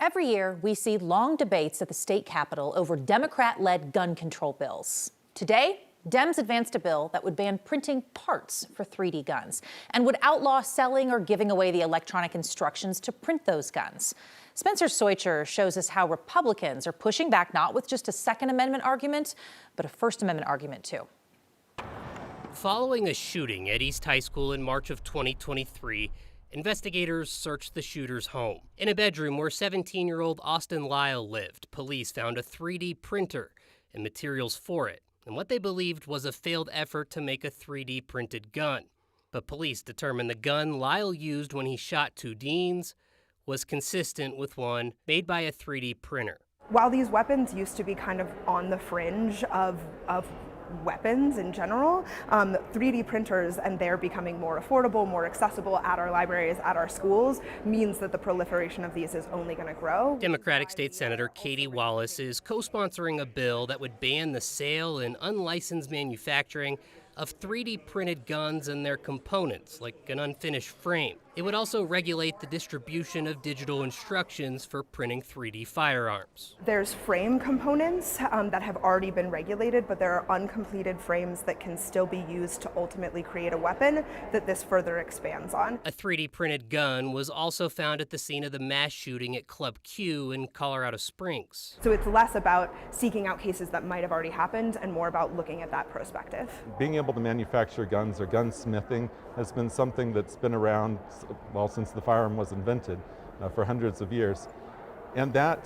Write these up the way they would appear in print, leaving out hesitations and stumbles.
Every year, we see long debates at the state capitol over Democrat-led gun control bills. Today, Dems advanced a bill that would ban printing parts for 3D guns and would outlaw selling or giving away the electronic instructions to print those guns. Spencer Soicher shows us how Republicans are pushing back not with just a Second Amendment argument, but a First Amendment argument too. Following a shooting at East High School in March of 2023, investigators searched the shooter's home. In a bedroom where 17-year-old Austin Lyle lived, police found a 3D printer and materials for it, and what they believed was a failed effort to make a 3D printed gun. But police determined the gun Lyle used when he shot two deans was consistent with one made by a 3D printer. While these weapons used to be kind of on the fringe of weapons in general, 3D printers and they're becoming more affordable, more accessible at our libraries, at our schools, means that the proliferation of these is only going to grow. Democratic State Senator Katie Wallace is co-sponsoring a bill that would ban the sale and unlicensed manufacturing of 3D printed guns and their components, like an unfinished frame. It would also regulate the distribution of digital instructions for printing 3D firearms. There's frame components that have already been regulated, but there are uncompleted frames that can still be used to ultimately create a weapon that this further expands on. A 3D printed gun was also found at the scene of the mass shooting at Club Q in Colorado Springs. So it's less about seeking out cases that might have already happened and more about looking at that perspective. Being able to manufacture guns or gunsmithing has been something that's been around, well, since the firearm was invented for hundreds of years. And that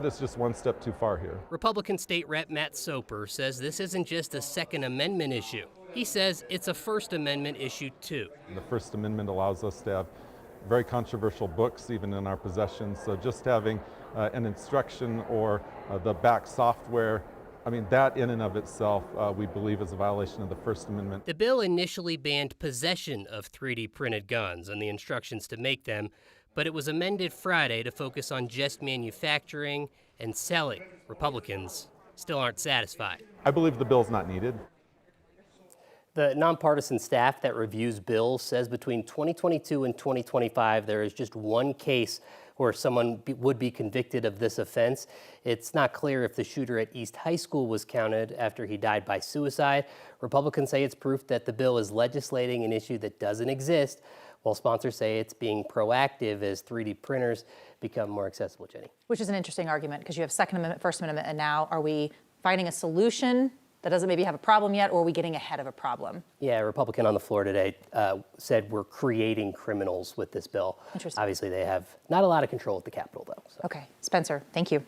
is just one step too far here. Republican State Rep Matt Soper says this isn't just a Second Amendment issue. He says it's a First Amendment issue too. The First Amendment allows us to have very controversial books even in our possession, so just having an instruction or the back software, I mean, that in and of itself, we believe is a violation of the First Amendment. The bill initially banned possession of 3D printed guns and the instructions to make them, but it was amended Friday to focus on just manufacturing and selling. Republicans still aren't satisfied. I believe the bill's not needed. The nonpartisan staff that reviews bills says between 2022 and 2025, there is just one case where someone would be convicted of this offense. It's not clear if the shooter at East High School was counted after he died by suicide. Republicans say it's proof that the bill is legislating an issue that doesn't exist, while sponsors say it's being proactive as 3D printers become more accessible, Jenny. Which is an interesting argument because you have Second Amendment, First Amendment, and now are we finding a solution that doesn't maybe have a problem yet, or are we getting ahead of a problem? Yeah, a Republican on the floor today said we're creating criminals with this bill. Interesting. Obviously, they have not a lot of control at the Capitol, though. So. Okay, Spencer, thank you.